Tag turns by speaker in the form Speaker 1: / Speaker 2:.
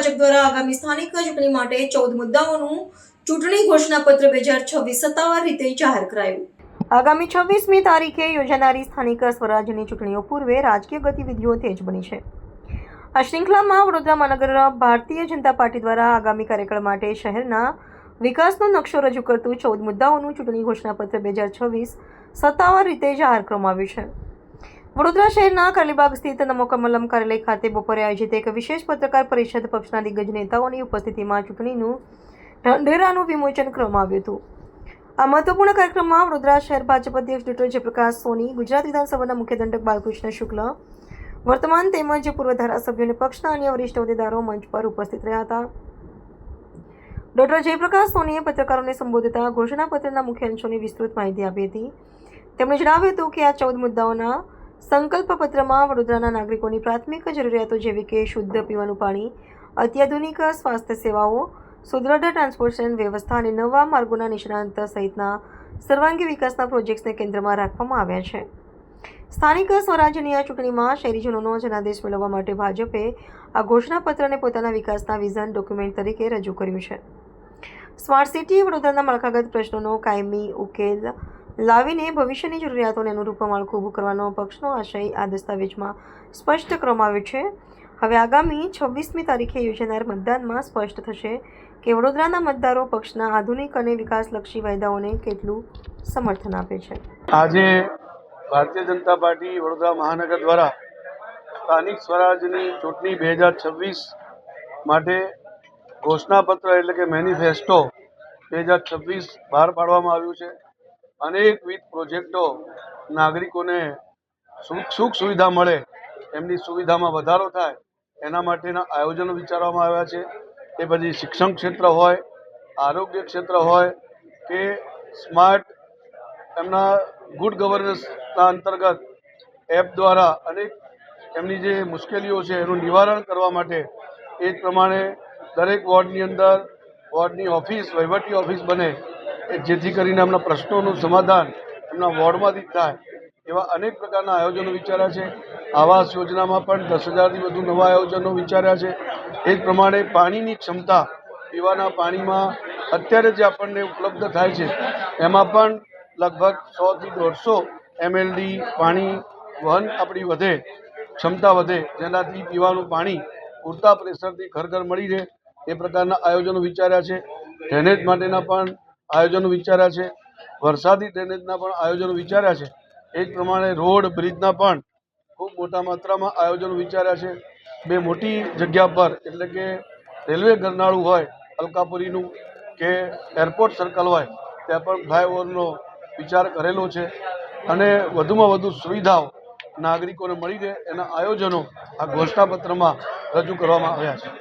Speaker 1: ભાજપ દ્વારા આગામી સ્થાનિક ચૂંટણી માટે 14 મુદ્દાઓનું ચૂંટણી ઘોષણાપત્ર 2026 સત્તાવાર રીતે જાહેર કરાયું. આગામી 26મી તારીખે યોજાનારી સ્થાનિક સ્વરાજ્યની ચૂંટણીઓ પૂર્વે રાજકીય ગતિવિધિઓ તેજ બની છે. આ શૃંખલામાં વડોદરા મહાનગર ભારતીય જનતા પાર્ટી દ્વારા આગામી કાર્યકાળ માટે શહેરના વિકાસનો નકશો રજૂ કરતું 14 મુદ્દાઓનું ચૂંટણી ઘોષણાપત્ર 2026 સત્તાવાર રીતે જાહેર કરવામાં આવ્યું છે. વડોદરા શહેરના કાલીબાગ સ્થિત નમો કમલમ કાર્યાલય ખાતે બપોરે આયોજિત એક વિશેષ પત્રકાર પરિષદ પક્ષના દિગ્ગજ નેતાઓની ઉપસ્થિતિમાં ચૂંટણીનું ઢંઢેરાનું વિમોચન કરવામાં આવ્યું હતું. આ મહત્વપૂર્ણ કાર્યક્રમમાં વડોદરા શહેર ભાજપ અધ્યક્ષ ડોક્ટર જયપ્રકાશ સોની, ગુજરાત વિધાનસભાના મુખ્ય દંડક બાલકૃષ્ણ શુક્લ, વર્તમાન તેમજ પૂર્વ ધારાસભ્યો અને પક્ષના અન્ય વરિષ્ઠ હોદ્દેદારો મંચ પર ઉપસ્થિત રહ્યા હતા. ડોક્ટર જયપ્રકાશ સોનીએ પત્રકારોને સંબોધતા ઘોષણાપત્રના મુખ્ય અંશોની વિસ્તૃત માહિતી આપી હતી. તેમણે જણાવ્યું હતું કે આ 14 મુદ્દાઓના સંકલ્પ પત્રમાં વડોદરાના નાગરિકોની પ્રાથમિક જરૂરિયાતો જેવી કે શુદ્ધ પીવાનું પાણી, અત્યાધુનિક સ્વાસ્થ્ય સેવાઓ, સુદૃઢ ટ્રાન્સપોર્ટેશન વ્યવસ્થા અને નવા માર્ગોના નિષ્ણાંત સહિતના સર્વાંગી વિકાસના પ્રોજેક્ટ્સને કેન્દ્રમાં રાખવામાં આવ્યા છે. સ્થાનિક સ્વરાજ્યની આ ચૂંટણીમાં શહેરીજનોનો જનાદેશ મેળવવા માટે ભાજપે આ ઘોષણાપત્રને પોતાના વિકાસના વિઝન ડોક્યુમેન્ટ તરીકે રજૂ કર્યું છે. સ્માર્ટ સિટી વડોદરાના માળખાગત પ્રશ્નોનો કાયમી ઉકેલ લાવીને ભવિષ્યની જરૂરિયાતોને અનુરૂપ માળખું ઊભું કરવાનો પક્ષનો આશય આ દસ્તાવેજમાં સ્પષ્ટ કરવામાં આવ્યો છે. હવે આગામી 26મી તારીખે યોજાનાર મતદાનમાં સ્પષ્ટ થશે કે વડોદરાના મતદારો પક્ષના આધુનિક અને વિકાસલક્ષી વાયદાઓને કેટલું સમર્થન આપે છે.
Speaker 2: આજે ભારતીય જનતા પાર્ટી વડોદરા મહાનગર દ્વારા સ્થાનિક સ્વરાજ્યની ચૂંટણી 2026 માટે ઘોષણાપત્ર એટલે કે મેનિફેસ્ટો 2026 બહાર પાડવામાં આવ્યું છે. અનેકવિધ પ્રોજેક્ટો નાગરિકોને સુખ સુવિધા મળે, એમની સુવિધામાં વધારો થાય એના માટેના આયોજનો વિચારવામાં આવ્યા છે. એ પછી શિક્ષણ ક્ષેત્ર હોય, આરોગ્ય ક્ષેત્ર હોય કે સ્માર્ટ એમના ગુડ ગવર્નન્સના અંતર્ગત એપ દ્વારા અનેક એમની જે મુશ્કેલીઓ છે એનું નિવારણ કરવા માટે એ જ પ્રમાણે દરેક વોર્ડની અંદર વોર્ડની ઓફિસ, વહીવટી ઓફિસ બને જેથી કરીને એમના પ્રશ્નોનું સમાધાન એમના વોર્ડમાંથી થાય એવા અનેક પ્રકારના આયોજનો વિચાર્યા છે. આવાસ યોજનામાં પણ 10,000થી વધુ નવા આયોજનો વિચાર્યા છે. એ જ પ્રમાણે પાણીની ક્ષમતા, પીવાના પાણીમાં અત્યારે જે આપણને ઉપલબ્ધ થાય છે એમાં પણ લગભગ 100થી 150 MLD પાણી વહન આપણી વધે, ક્ષમતા વધે, જેનાથી પીવાનું પાણી પૂરતા પ્રેશરથી ઘર ઘર મળી રહે એ પ્રકારના આયોજનો વિચાર્યા છે. ડ્રેનેજ માટેના પણ આયોજનો વિચાર્યા છે. વરસાદી ડ્રેનેજના પણ આયોજનો વિચાર્યા છે. એ જ પ્રમાણે રોડ, બ્રિજના પણ ખૂબ મોટા માત્રામાં આયોજનો વિચાર્યા છે. બે મોટી જગ્યા પર એટલે કે રેલવે ગરનાળું હોય અલકાપુરીનું કે એરપોર્ટ સર્કલ હોય ત્યાં પણ ફ્લાયઓવરનો વિચાર કરેલો છે અને વધુમાં વધુ સુવિધાઓ નાગરિકોને મળી રહે એના આયોજનો આ ઘોષણાપત્રમાં રજૂ કરવામાં આવ્યા છે.